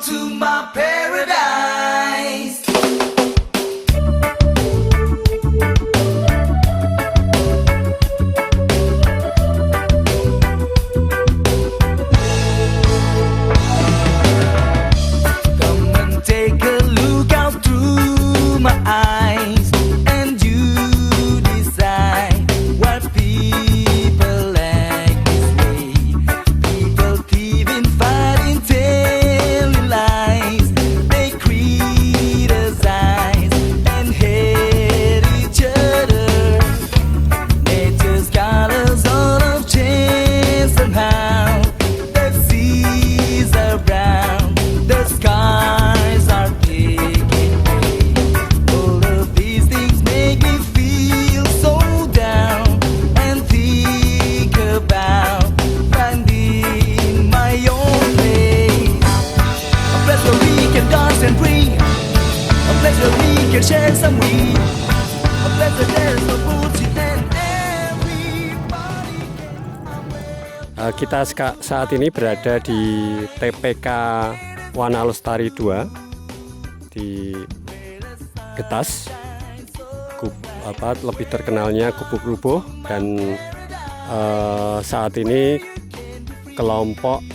to my paradise. Come and take a look out through my eyes, and you decide what people like this way. People thieving, fighting, telling lies. They criticize and hate each other. Nature's colors all have changed somehow. The seas are brown, the skies are taking way. All of these things make me feel so down and think about finding my own place. A place where we can dance and breathe, a place where we can share some weed, a place where there's no bullshit and everybody can. Kita saat ini berada di TPK Wana Lestari 2 di Getas, lebih terkenalnya Gubuk Lubuh, dan saat ini kelompok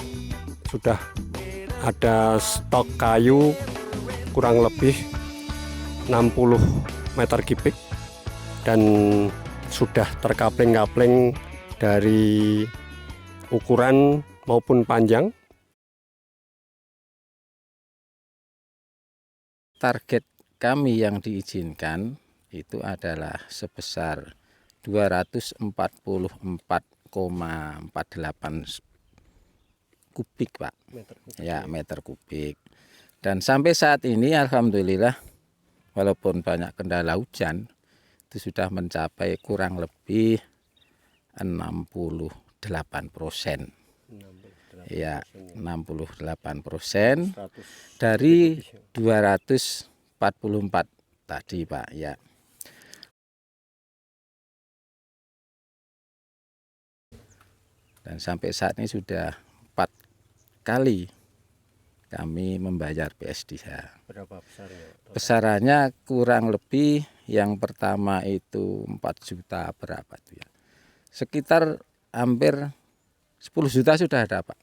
sudah ada stok kayu kurang lebih 60 meter kubik dan sudah terkapling-kapling dari ukuran maupun panjang. Target kami yang diizinkan itu adalah sebesar 244,48 kubik, Pak. Meter kubik. Dan sampai saat ini alhamdulillah, walaupun banyak kendala hujan, itu sudah mencapai kurang lebih 68%. Ya, 68% dari 244 tadi, Pak, ya. Dan sampai saat ini sudah 4 kali kami membayar PSDH. Berapa besarnya? Besarannya kurang lebih, yang pertama itu 4 juta berapa itu ya. Sekitar hampir 10 juta sudah ada, Pak.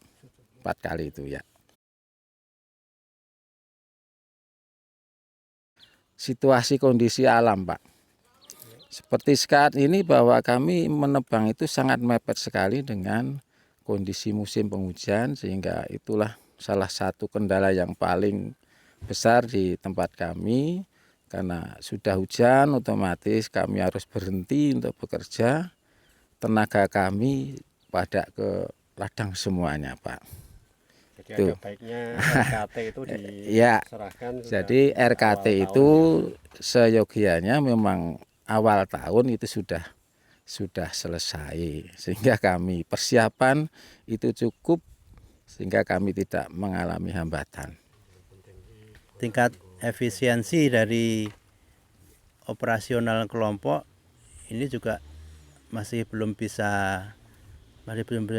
4 kali itu ya. Situasi kondisi alam, Pak. Seperti saat ini bahwa kami menebang itu sangat mepet sekali dengan kondisi musim penghujan, sehingga itulah salah satu kendala yang paling besar di tempat kami. Karena sudah hujan, otomatis kami harus berhenti untuk bekerja. Tenaga kami pada ke ladang semuanya, Pak. Jadi ada baiknya RKT itu diserahkan. Jadi RKT itu seyogianya memang awal tahun itu sudah selesai, sehingga kami persiapan itu cukup, sehingga kami tidak mengalami hambatan. Tingkat efisiensi dari operasional kelompok ini juga masih belum bisa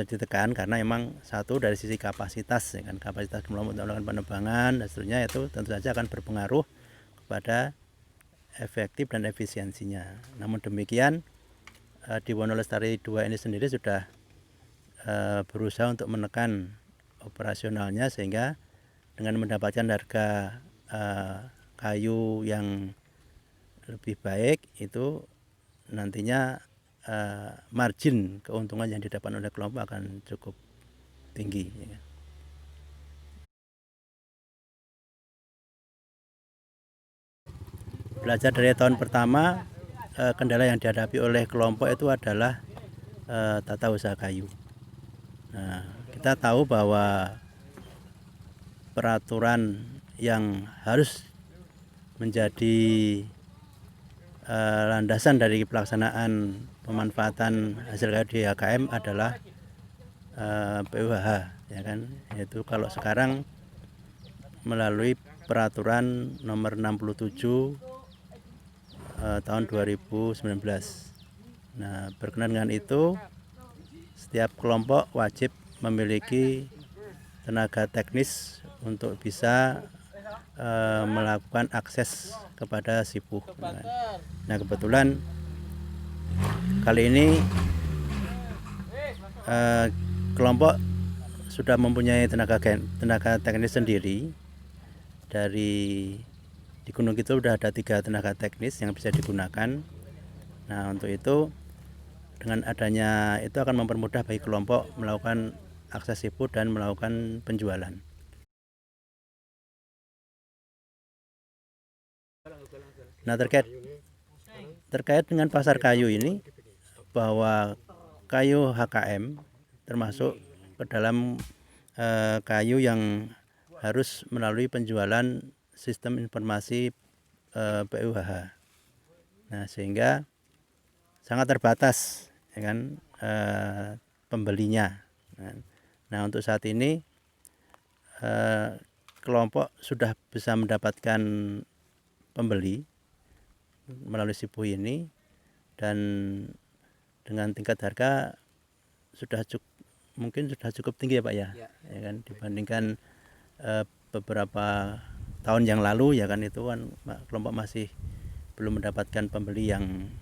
ditekan, karena memang satu dari sisi kapasitas, ya kan, kapasitas kelompok untuk melakukan penebangan dan seterusnya, itu tentu saja akan berpengaruh kepada efektif dan efisiensinya. Namun demikian, di Wonolestari 2 ini sendiri sudah berusaha untuk menekan operasionalnya, sehingga dengan mendapatkan harga kayu yang lebih baik, itu nantinya margin keuntungan yang didapat oleh kelompok akan cukup tinggi. Belajar dari tahun pertama, kendala yang dihadapi oleh kelompok itu adalah tata usaha kayu. Nah, kita tahu bahwa peraturan yang harus menjadi landasan dari pelaksanaan pemanfaatan hasil kayu di HKM adalah PUHH, ya kan, yaitu kalau sekarang melalui peraturan nomor 67 tahun 2019. Nah, berkenaan dengan itu, setiap kelompok wajib memiliki tenaga teknis untuk bisa melakukan akses kepada Sipuh. Nah kebetulan kali ini kelompok sudah mempunyai tenaga teknis sendiri. Di Gunung Kidul sudah ada 3 tenaga teknis yang bisa digunakan. Nah untuk itu, dengan adanya itu akan mempermudah bagi kelompok melakukan akses Sipuh dan melakukan penjualan. Nah terkait dengan pasar kayu ini, bahwa kayu HKM termasuk ke dalam kayu yang harus melalui penjualan sistem informasi PUHH. Nah sehingga sangat terbatas, ya kan, pembelinya. Nah untuk saat ini kelompok sudah bisa mendapatkan pembeli melalui Sipuh ini, dan dengan tingkat harga mungkin sudah cukup tinggi ya Pak ya, ya kan, dibandingkan beberapa tahun yang lalu, ya kan, itu kan kelompok masih belum mendapatkan pembeli yang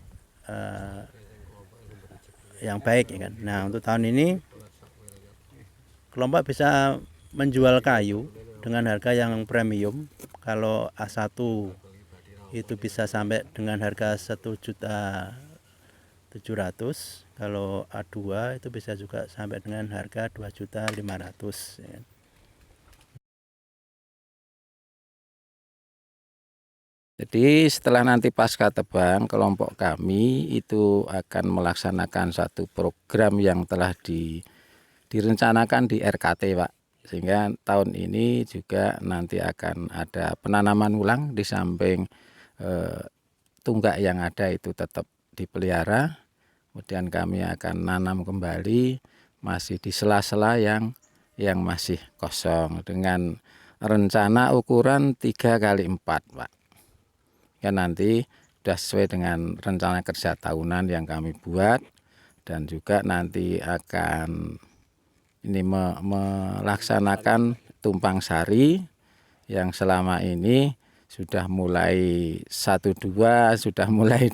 baik, ya kan. Nah untuk tahun ini kelompok bisa menjual kayu dengan harga yang premium. Kalau A1 itu bisa sampai dengan harga 1.700.000, kalau A2 itu bisa juga sampai dengan harga 2.500.000, ya. Jadi setelah nanti pasca tebang, kelompok kami itu akan melaksanakan satu program yang telah direncanakan di RKT, Pak. Sehingga tahun ini juga nanti akan ada penanaman ulang, di samping tunggak yang ada itu tetap dipelihara. Kemudian kami akan nanam kembali masih di sela-sela yang masih kosong dengan rencana ukuran 3x4, Pak. Ya nanti sudah sesuai dengan rencana kerja tahunan yang kami buat, dan juga nanti akan ini melaksanakan tumpang sari yang selama ini sudah mulai 1-2 sudah mulai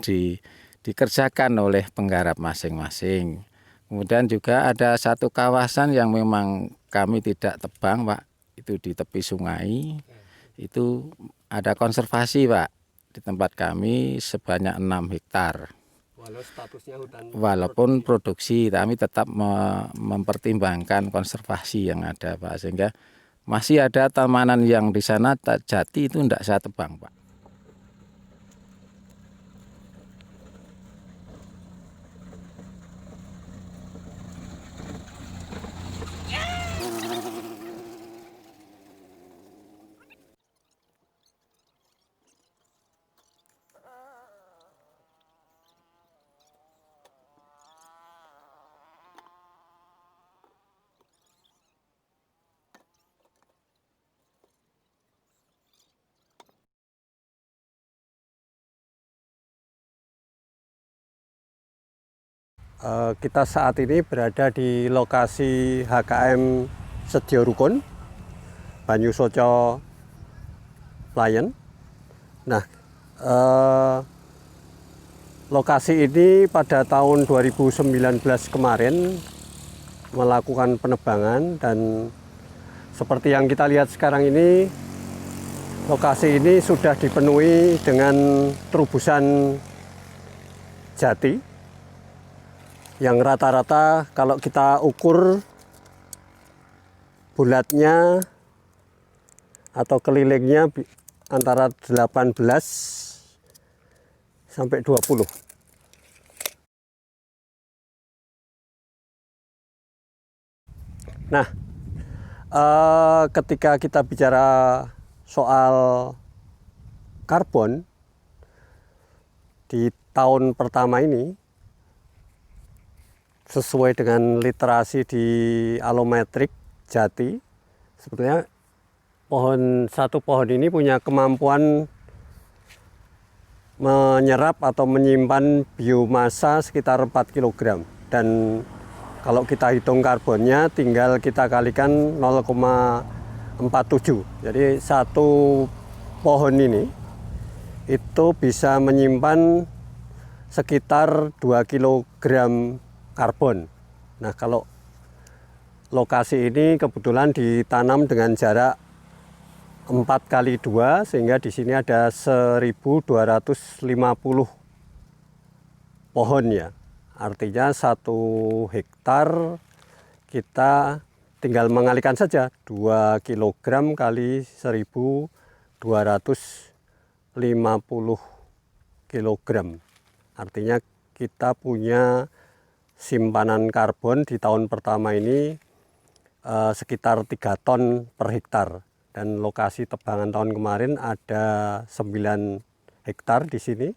dikerjakan oleh penggarap masing-masing. Kemudian juga ada satu kawasan yang memang kami tidak tebang, Pak, itu di tepi sungai. Itu ada konservasi, Pak, di tempat kami sebanyak 6 hektar. Walaupun produksi, kami tetap mempertimbangkan konservasi yang ada, Pak, sehingga masih ada tamanan yang di sana jati itu tidak saya tebang, Pak. Kita saat ini berada di lokasi HKM Sedyo Rukun, Banyu Soco Layan. Nah, lokasi ini pada tahun 2019 kemarin melakukan penebangan, dan seperti yang kita lihat sekarang ini, lokasi ini sudah dipenuhi dengan terubusan jati yang rata-rata kalau kita ukur bulatnya atau kelilingnya antara 18 sampai 20. Nah, ketika kita bicara soal karbon di tahun pertama ini, sesuai dengan literasi di alometrik jati, sebetulnya satu pohon ini punya kemampuan menyerap atau menyimpan biomasa sekitar 4 kg. Dan kalau kita hitung karbonnya, tinggal kita kalikan 0,4 47. Jadi satu pohon ini itu bisa menyimpan sekitar 2 kg karbon. Nah, kalau lokasi ini kebetulan ditanam dengan jarak 4 kali 2, sehingga di sini ada 1.250 pohon ya. Artinya 1 hektar kita tinggal mengalihkan saja 2 kg kali 1.250 kg. Artinya kita punya simpanan karbon di tahun pertama ini sekitar 3 ton per hektar. Dan lokasi tebangan tahun kemarin ada 9 hektar di sini.